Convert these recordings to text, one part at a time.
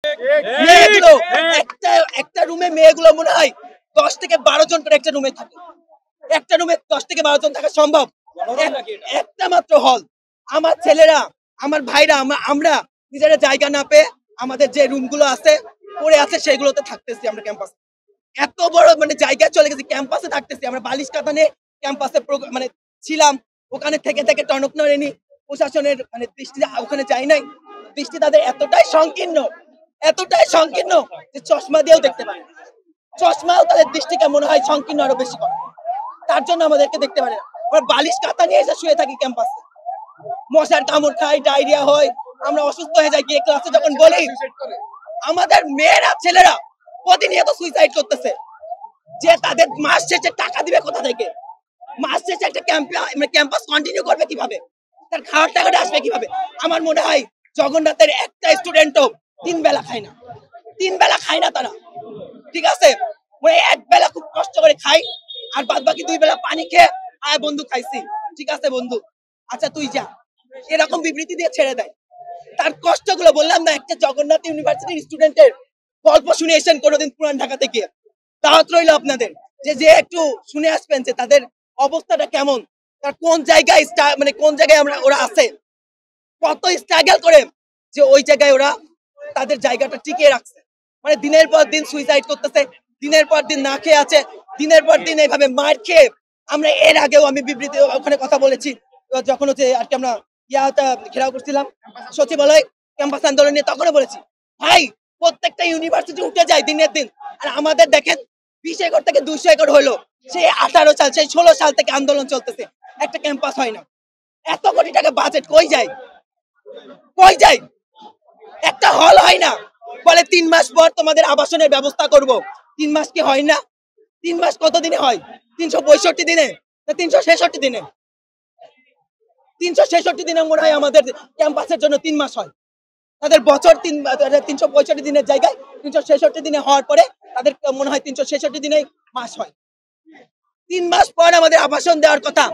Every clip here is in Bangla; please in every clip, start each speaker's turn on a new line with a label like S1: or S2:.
S1: মেয়েগুলো একটা একটা রুমে মেয়েগুলো মনে হয় 10 থেকে 12 জন করে একটা রুমে থাকে। একটা রুমে 10 থেকে 12 জন থাকা সম্ভব? একটা মাত্র হল। আমার ছেলেরা, আমার ভাইরা, আমরা নিজেরা জায়গা না পেয়ে আমাদের যে রুমগুলো আছে পড়ে আছে সেগুলোতে থাকতেছি আমরা ক্যাম্পাসে। এত বড় মানে জায়গায় চলে গেছি, ক্যাম্পাসে থাকতেছি আমরা, বালিশ কাঁথা নিয়ে ক্যাম্পাসে মানে ছিলাম। ওখানে থেকে থেকে টনক নড়েনি, প্রশাসনের মানে দৃষ্টি ওখানে যাই নাই। দৃষ্টি তাদের এতটাই সংকীর্ণ যে চশমা দিয়েও দেখতে পারে না। চশমাও তাদের দৃষ্টিকে মনে হয় সংকীর্ণ আরো বেশি করে, তার জন্য আমাদেরকে দেখতে পারে না। আমরা বালিশ কাঁথা নিয়ে এসে শুয়ে থাকি ক্যাম্পাসে, মশার কামড় খাই, ডায়রিয়া হয়, আমরা অসুস্থ হয়ে যাই গিয়ে ক্লাসে যখন বলি। আমাদের মেয়েরা ছেলেরা প্রতিনিয়ত সুইসাইড করতেছে, যে তাদের মাস শেষে টাকা দিবে কোথা থেকে? মাস শেষে একটা ক্যাম্পাস কন্টিনিউ করবে কিভাবে? তার খাওয়ার টাকাটা আসবে কিভাবে? আমার মনে হয় জগন্নাথের একটা স্টুডেন্টও 3 বেলা খায় না, 3 বেলা খায় না তারা, ঠিক আছে? মানে এক বেলা খুব কষ্ট করে খাই, আর বাদ বাকি 2 বেলা পানি খেয়ে আয় বন্ধু খাইছি, ঠিক আছে বন্ধু, আচ্ছা তুই যা, এরকম বিবৃতি দিয়ে ছেড়ে দেয়। তার কষ্টগুলো বললাম না, একটা জগন্নাথ ইউনিভার্সিটির স্টুডেন্টের গল্প শুনে এসেছেন কোনোদিন পুরান ঢাকা থেকে, দাওয়াত রইল আপনাদের যে একটু শুনে আসবেন যে তাদের অবস্থাটা কেমন, তার কোন জায়গায় মানে কোন জায়গায় ওরা আছে, কত স্ট্রাগল করে যে ওই জায়গায় ওরা তাদের জায়গাটা টিকিয়ে রাখছে। মানে দিনের পর দিন সুইসাইড করতেছে, দিনের পর দিন না খেয়ে আছে, দিনের পর দিন এইভাবে মার খেয়ে। আমরা এর আগেও আমি বিবৃতি ওখানে কথা বলেছি, যখন হচ্ছে আর কি আমরা ইয়াটা ঘেরাও করছিলাম সচিবালয় ক্যাম্পাস আন্দোলন নিয়ে, তখনও বলেছি ভাই প্রত্যেকটা ইউনিভার্সিটি উঠে যায় দিনের দিন, আর আমাদের দেখেন 20 একর থেকে 200 একর হলো, সেই 18 সাল সেই 16 সাল থেকে আন্দোলন চলতেছে, একটা ক্যাম্পাস হয় না। এত কোটি টাকা বাজেট কই যায়? একটা হল হয় না, বলে 3 মাস পর তোমাদের আবাসনের ব্যবস্থা করব। 3 মাস কি হয় না? 3 মাস কত দিনে হয়? 365 দিনে না 366 দিনে? 366 দিনে মনে হয় আমাদের ক্যাম্পাসের জন্য 3 মাস হয়। তাদের বছর 365 দিনের জায়গায় 366 দিনে হওয়ার পরে তাদের মনে হয় 366 দিনেই মাস হয়। 3 মাস পর আমাদের আবাসন দেওয়ার কথা,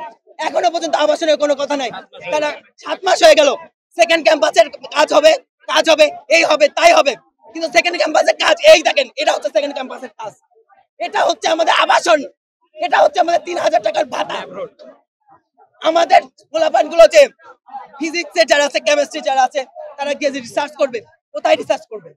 S1: এখনো পর্যন্ত আবাসনের কোনো কথা নাই। তারা 7 মাস হয়ে গেল, সেকেন্ড ক্যাম্পাসের কাজ হবে, এই হবে তাই হবে, কিন্তু সেকেন্ড ক্যাম্পাসের কাজ এই দেখেন, এটা হচ্ছে সেকেন্ড ক্যাম্পাসের কাজ, এটা হচ্ছে আমাদের আবাসন, এটা হচ্ছে আমাদের 3000 টাকার ভাতা। আমাদের পোলাপান গুলো যে ফিজিক্সে যারা আছে, কেমিস্ট্রি যারা আছে, তারা গিয়ে রিসার্চ করবে, কোথায় রিসার্চ করবে?